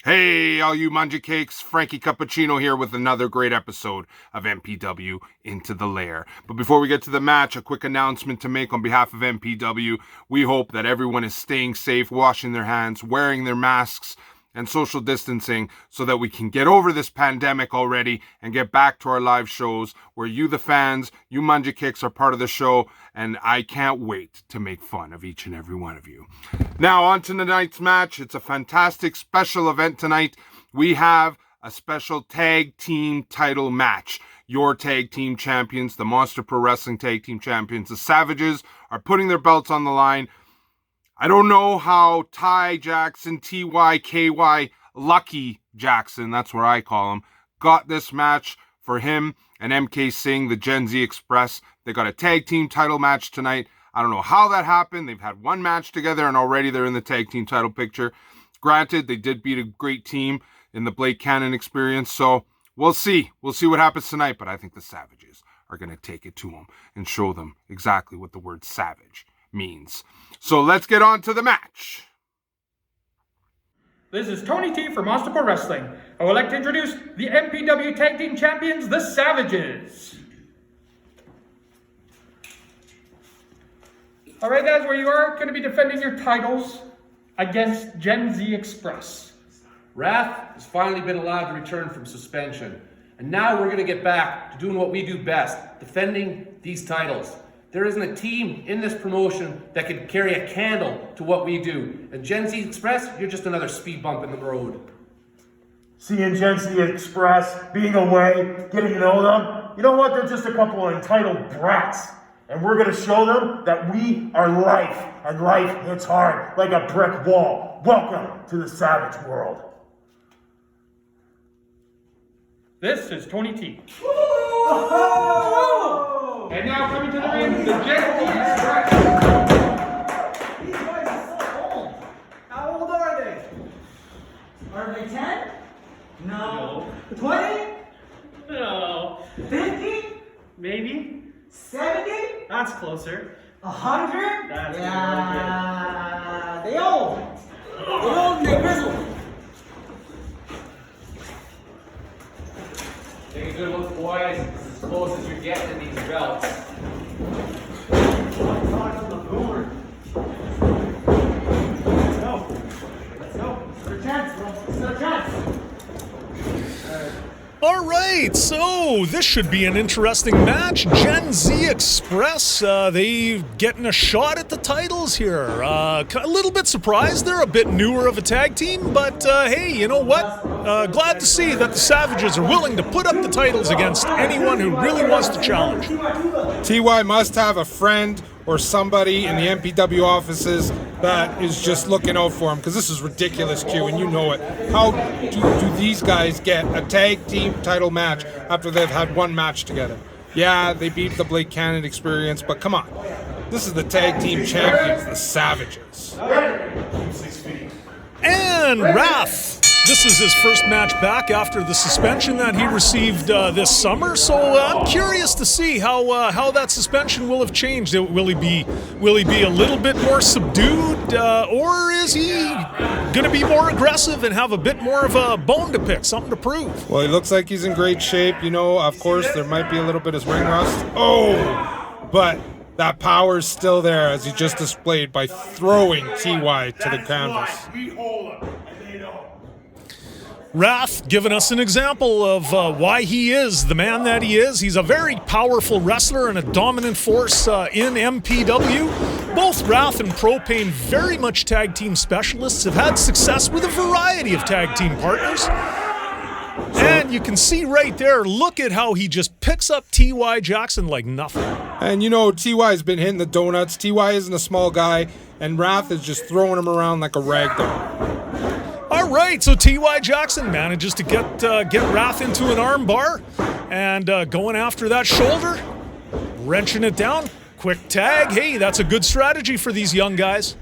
Hey, all you manja cakes, Frankie Cappuccino here with another great episode of MPW Into the Lair. But before we get to the match, a quick announcement to make on behalf of MPW. We hope that everyone is staying safe, washing their hands, wearing their masks, and social distancing so that we can get over this pandemic already and get back to our live shows where you, the fans, you manja kicks are part of the show, and I can't wait to make fun of each and every one of you. Now on to tonight's match. It's a fantastic special event tonight. We have a special tag team title match. Your tag team champions, the Monster Pro Wrestling Tag Team Champions, the Savages, are putting their belts on the line. I don't know how Ty Jackson, TYKY, Lucky Jackson, that's what I call him, got this match for him and MK Singh, the Gen Z Express. They got a tag team title match tonight. I don't know how that happened. They've had one match together and already they're in the tag team title picture. Granted, they did beat a great team in the Blake Kannon Experience, so we'll see. We'll see what happens tonight, but I think the Savages are going to take it to them and show them exactly what the word savage means. So let's get on to the match. This is Tony T from Monster Pro Wrestling. I would like to introduce the MPW Tag Team Champions, the Savages. Alright guys, where you are, going to be defending your titles against Gen Z Express. Wrath has finally been allowed to return from suspension. And now we're going to get back to doing what we do best, defending these titles. There isn't a team in this promotion that could carry a candle to what we do. And Gen Z Express, you're just another speed bump in the road. Seeing Gen Z Express, being away, getting to know them, you know what? They're just a couple of entitled brats. And we're going to show them that we are life, and life hits hard like a brick wall. Welcome to the savage world. This is Tony T. And now coming to the ring, the Gen Z Express. These guys are so old. How old are they? Are they 10? No. 20? No. 50? Maybe. 70? That's closer. 100? That's yeah. They old. They old and they grizzled. Take a good look, boys. It's as close as you're getting in these belts. Let's go. It's their chance, bro. It's their chance. All right, so this should be an interesting match. Gen Z Express, they getting a shot at the titles here. A little bit surprised. They're a bit newer of a tag team, but hey, you know what? Glad to see that the Savages are willing to put up the titles against anyone who really wants to challenge. TY must have a friend or somebody in the MPW offices that is just looking out for him, because this is ridiculous, Q, and you know it. How do these guys get a tag team title match after they've had one match together? Yeah, they beat the Blake Kannon Experience, but come on. This is the tag team champions, the Savages. And Wrath. This is his first match back after the suspension that he received this summer, so I'm curious to see how that suspension will have changed. Will he be a little bit more subdued, or is he going to be more aggressive and have a bit more of a bone to pick, something to prove? Well, he looks like he's in great shape. You know, of course, there might be a little bit of ring rust. Oh, but that power is still there, as he just displayed by throwing TY to the canvas. Wrath giving us an example of why he is the man that he is. He's a very powerful wrestler and a dominant force in MPW. Both Wrath and Propayne, very much tag team specialists, have had success with a variety of tag team partners. And you can see right there, look at how he just picks up T.Y. Jackson like nothing. And you know, T.Y.'s been hitting the donuts. T.Y. isn't a small guy, and Wrath is just throwing him around like a rag doll. All right, so T.Y. Jackson manages to get Wrath into an arm bar and going after that shoulder, wrenching it down. Quick tag. Hey, that's a good strategy for these young guys.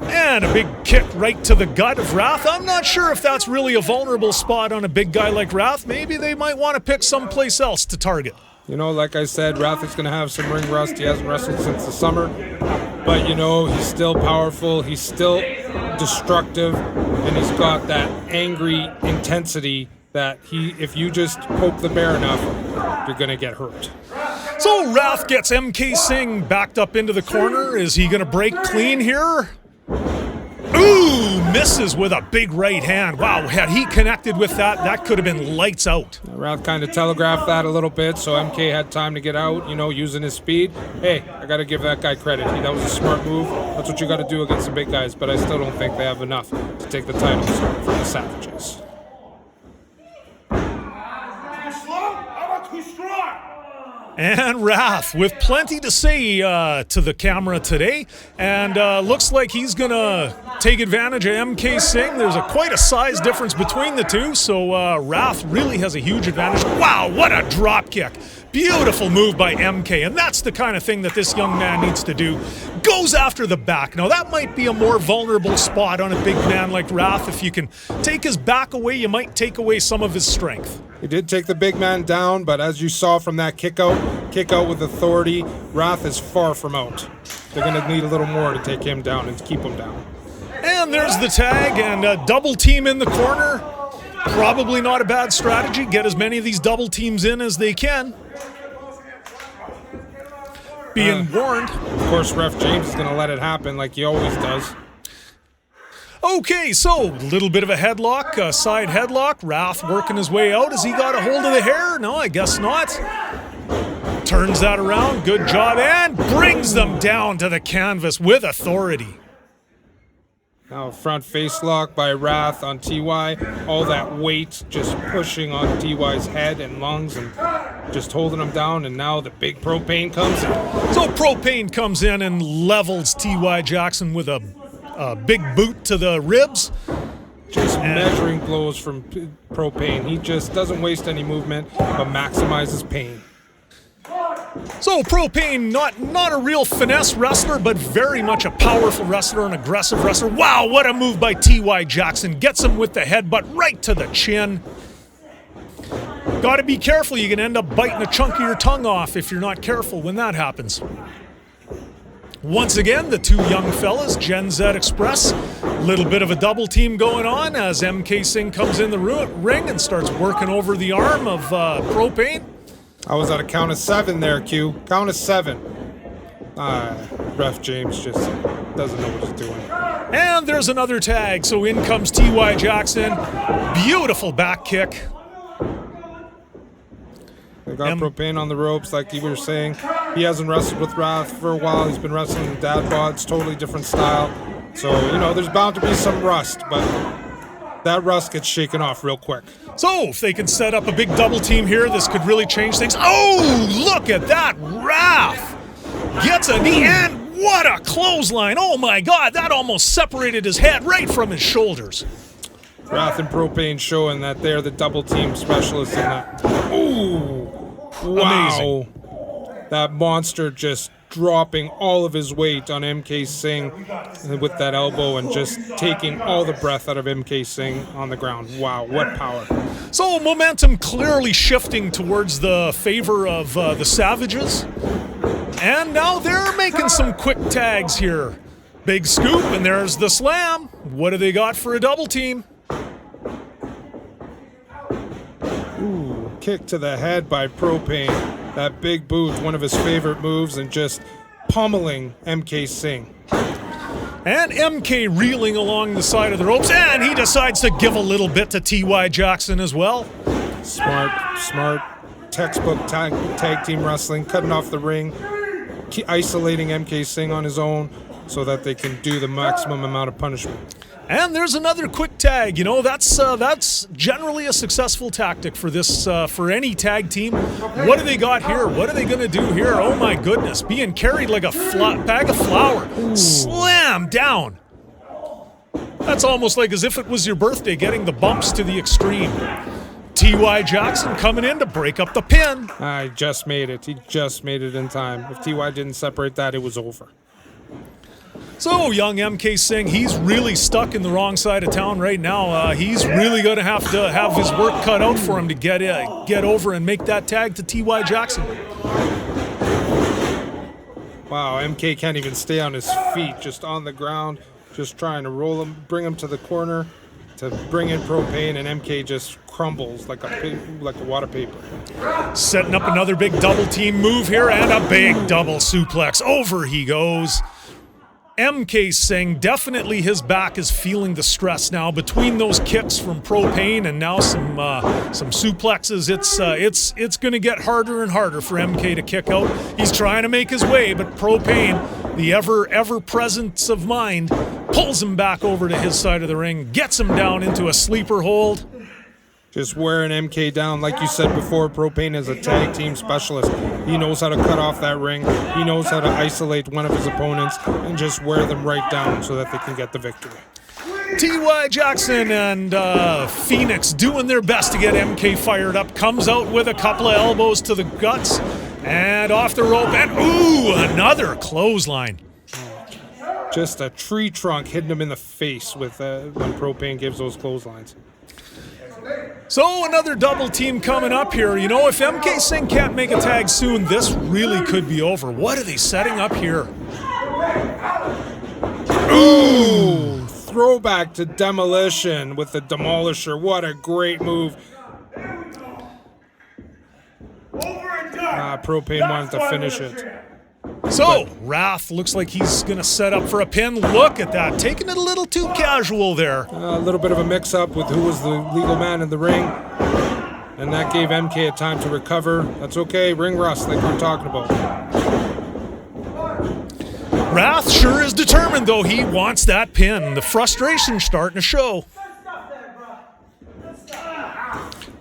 And a big kick right to the gut of Wrath. I'm not sure if that's really a vulnerable spot on a big guy like Wrath. Maybe they might want to pick someplace else to target. You know, like I said, Wrath is going to have some ring rust. He hasn't wrestled since the summer. But, you know, he's still powerful. He's still destructive. And he's got that angry intensity that if you just poke the bear enough, you're going to get hurt. So Wrath gets MK Singh backed up into the corner. Is he going to break clean here? Ooh, misses with a big right hand. Wow, had he connected with that, that could have been lights out. Wrath kind of telegraphed that a little bit, so MK had time to get out, you know, using his speed. Hey, I got to give that guy credit. That was a smart move. That's what you got to do against the big guys, but I still don't think they have enough to take the titles from the Savages. And Wrath with plenty to say to the camera today, and looks like he's gonna take advantage of MK Singh. There's quite a size difference between the two, so Wrath really has a huge advantage. Wow, what a drop kick. Beautiful move by MK, and that's the kind of thing that this young man needs to do. Goes after the back. Now that might be a more vulnerable spot on a big man like Wrath. If you can take his back away, you might take away some of his strength. He did take the big man down, but as you saw from that kick out with authority, Wrath is far from out. They're going to need a little more to take him down and keep him down. And there's the tag, and a double team in the corner. Probably not a bad strategy. Get as many of these double teams in as they can. Being warned. Of course, Ref James is going to let it happen like he always does. Okay, so a little bit of a headlock, a side headlock. Wrath working his way out. Has he got a hold of the hair? No, I guess not. Turns that around. Good job. And brings them down to the canvas with authority. Now front face lock by Wrath on TY. All that weight just pushing on TY's head and lungs and just holding him down. And now the big Propayne comes in. So Propayne comes in and levels TY Jackson with a big boot to the ribs. Just measuring blows from Propayne. He just doesn't waste any movement, but maximizes pain. So Propayne, not a real finesse wrestler, but very much a powerful wrestler, an aggressive wrestler. Wow, what a move by TY Jackson. Gets him with the headbutt right to the chin. Got to be careful. You can end up biting a chunk of your tongue off if you're not careful when that happens. Once again, the two young fellas, Gen Z Express. Little bit of a double team going on as MK Singh comes in the ring and starts working over the arm of Propayne. I was at a count of 7 there, Q. Count of 7. Ref James just doesn't know what he's doing. And there's another tag. So in comes TY Jackson. Beautiful back kick. They got Propayne on the ropes, like you were saying. He hasn't wrestled with Wrath for a while. He's been wrestling in dad bods, totally different style. So, you know, there's bound to be some rust, but that rust gets shaken off real quick. So if they can set up a big double team here, this could really change things. Oh, look at that. Wrath gets a knee, and what a clothesline. Oh my God, that almost separated his head right from his shoulders. Wrath and Propayne showing that they're the double team specialists in that. Ooh, wow. Amazing. That monster just dropping all of his weight on MK Singh with that elbow and just taking all the breath out of MK Singh on the ground. Wow, what power. So momentum clearly shifting towards the favor of the Savages. And now they're making some quick tags here. Big scoop, and there's the slam. What do they got for a double team? Ooh, kick to the head by Propayne. That big boot, one of his favorite moves, and just pummeling MK Singh. And MK reeling along the side of the ropes, and he decides to give a little bit to TY Jackson as well. Smart, textbook tag team wrestling, cutting off the ring, isolating MK Singh on his own so that they can do the maximum amount of punishment. And there's another quick tag. You know, that's generally a successful tactic for this for any tag team. What do they got here? What are they going to do here? Oh my goodness, being carried like a bag of flour. Ooh. Slam down. That's almost like as if it was your birthday, getting the bumps to the extreme. TY Jackson coming in to break up the pin. I just made it. He just made it in time. If TY didn't separate that, it was over. So, young MK Singh, he's really stuck in the wrong side of town right now. He's really going to have his work cut out for him to get over and make that tag to T.Y. Jackson. Wow, MK can't even stay on his feet, just on the ground, just trying to roll him, bring him to the corner to bring in Propayne, and MK just crumbles like a water paper. Setting up another big double team move here, and a big double suplex. Over he goes. MK Singh, definitely his back is feeling the stress now between those kicks from Propayne and now some suplexes. It's going to get harder and harder for MK to kick out. He's trying to make his way, but Propayne, the ever presence of mind, pulls him back over to his side of the ring, gets him down into a sleeper hold. Just wearing MK down. Like you said before, Propayne is a tag team specialist. He knows how to cut off that ring. He knows how to isolate one of his opponents and just wear them right down so that they can get the victory. T.Y. Jackson and Phoenix doing their best to get MK fired up. Comes out with a couple of elbows to the guts and off the rope. And ooh, another clothesline. Just a tree trunk hitting him in the face with when Propayne gives those clotheslines. So another double team coming up here. You know, if MK Singh can't make a tag soon, this really could be over. What are they setting up here? Ooh! Throwback to Demolition with the Demolisher. What a great move. Propayne wanted to finish it. So, Wrath looks like he's going to set up for a pin. Look at that, taking it a little too casual there. A little bit of a mix-up with who was the legal man in the ring. And that gave MK a time to recover. That's okay, ring rust like we're talking about. Wrath sure is determined, though. He wants that pin. The frustration's starting to show.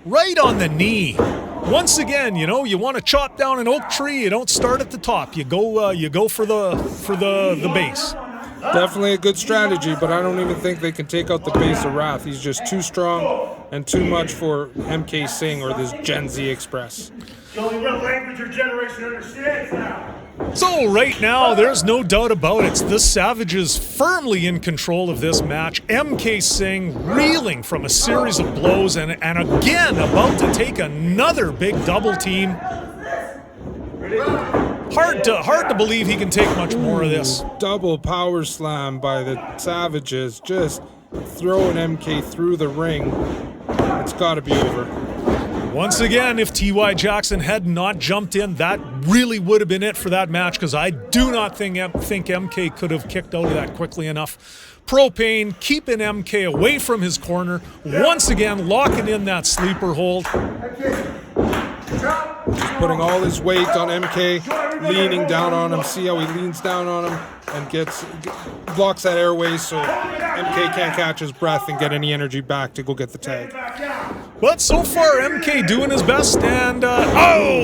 Right on the knee. Once again, you know, you want to chop down an oak tree, you don't start at the top. You go for the base. Definitely a good strategy, but I don't even think they can take out the base of Wrath. He's just too strong and too much for MK Singh or this Gen Z Express. The only real language your generation understands now. So right now, there's no doubt about it. The Savages firmly in control of this match. MK Singh reeling from a series of blows and again about to take another big double team. Hard to believe he can take much more of this. Double power slam by the Savages, just throwing MK through the ring. It's got to be over. Once again, if T.Y. Jackson had not jumped in, that really would have been it for that match, because I do not think MK could have kicked out of that quickly enough. Propayne keeping MK away from his corner, once again locking in that sleeper hold. Just putting all his weight on MK, leaning down on him. See how he leans down on him and blocks that airway so MK can't catch his breath and get any energy back to go get the tag. But so far, MK doing his best, and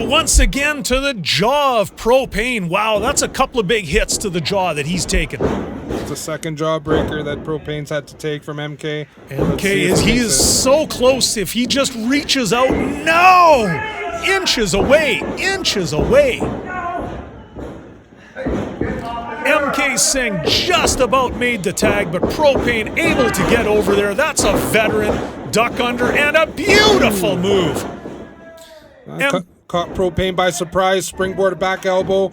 once again to the jaw of Propayne. Wow, that's a couple of big hits to the jaw that he's taken. It's the second jawbreaker that Propayne's had to take from MK. He is so close. If he just reaches out, no! Inches away. MK Singh just about made the tag, but Propayne able to get over there. That's a veteran. Duck under, and a beautiful move. Caught Propayne by surprise, springboard back elbow.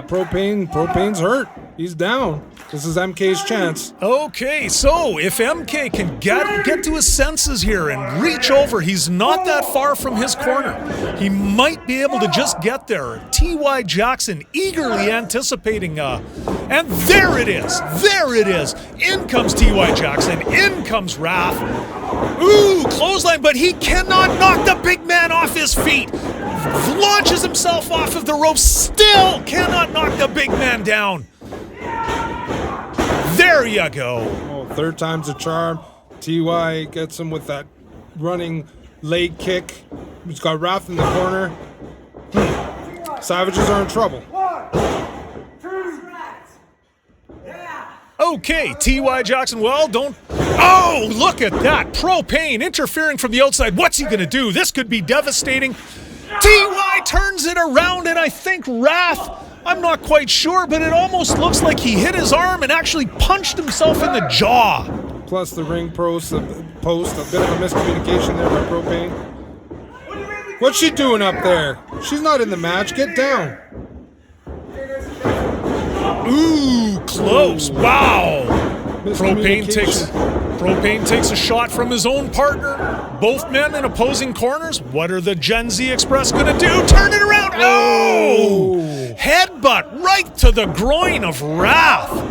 Propayne's hurt. He's down. This is MK's chance. Okay, so if MK can get to his senses here and reach over, he's not that far from his corner. He might be able to just get there. T.Y. Jackson eagerly anticipating, and there it is. In comes T.Y. Jackson. In comes Wrath. Ooh, clothesline, but he cannot knock the big man off his feet. Launches himself off of the rope, still cannot knock the big man down. There you go. Oh, third time's a charm. T.Y. gets him with that running leg kick. He's got Wrath in the corner. Savages are in trouble. Okay, T.Y. Jackson, oh, look at that. Propayne interfering from the outside. What's he going to do? This could be devastating. T.Y. turns it around, and I think Wrath I'm not quite sure, but it almost looks like he hit his arm and actually punched himself in the jaw. Plus the ring post, a bit of a miscommunication there by Propayne. What's she doing up there? She's not in the match. Get down. Ooh, close. Wow. Propayne takes a shot from his own partner. Both men in opposing corners. What are the Gen Z Express going to do? Turn it around. Oh! Headbutt right to the groin of Wrath.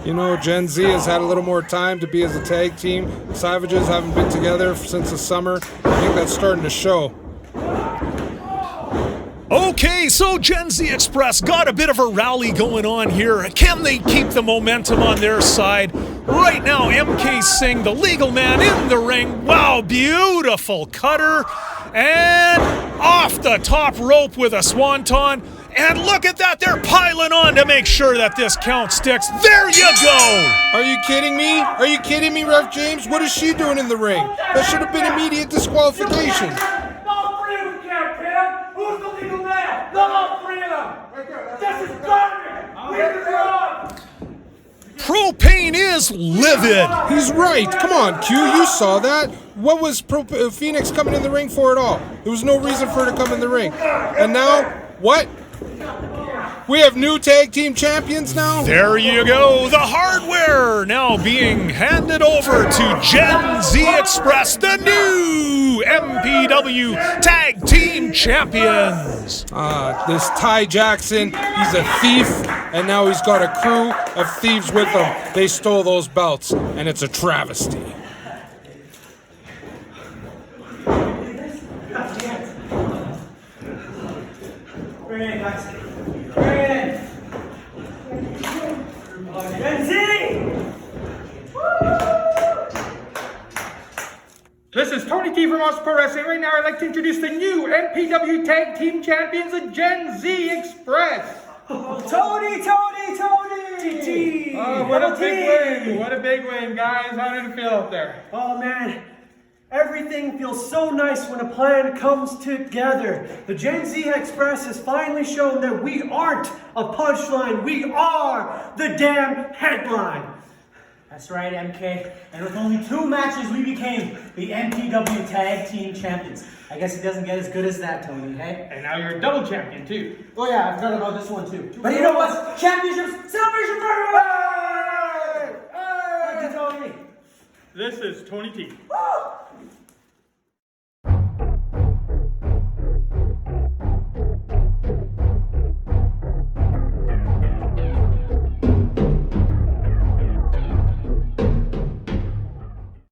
You know, Gen Z has had a little more time to be as a tag team. Savages haven't been together since the summer. I think that's starting to show. Okay, so Gen Z Express got a bit of a rally going on here. Can they keep the momentum on their side? Right now, MK Singh, the legal man, in the ring. Wow, beautiful cutter. And off the top rope with a swanton. And look at that, they're piling on to make sure that this count sticks. There you go! Are you kidding me? Are you kidding me, Ref James? What is she doing in the ring? That should have been immediate disqualification. All three of them can't pin him. Who's the legal man? All three of them. This is garbage. We're wrong. Propayne is livid. He's right. Come on, Q. You saw that. What was Phoenix coming in the ring for at all? There was no reason for her to come in the ring. And now, what? We have new tag team champions now? There you go. The hardware now being handed over to Gen Z Express, the new MPW Tag Team Champions. This Ty Jackson, he's a thief, and now he's got a crew of thieves with him. They stole those belts, and it's a travesty. Bring it in, guys. Bring it in. Gen Z! This is Tony T from Monster Pro Wrestling. Right now, I'd like to introduce the new MPW Tag Team Champions, the Gen Z Express. Tony! TT! Oh, what a big win! What a big win, guys. How did it feel out there? Oh man, everything feels so nice when a plan comes together. The Gen Z Express has finally shown that we aren't a punchline, we are the damn headline. That's right, MK. And with only 2 matches, we became the MPW Tag Team Champions. I guess it doesn't get as good as that, Tony, hey? And now you're a double champion, too. Oh yeah, I forgot about this one, too. But you know what? Championships, celebration for everyone! Hey! Tony! This is Tony T. Woo!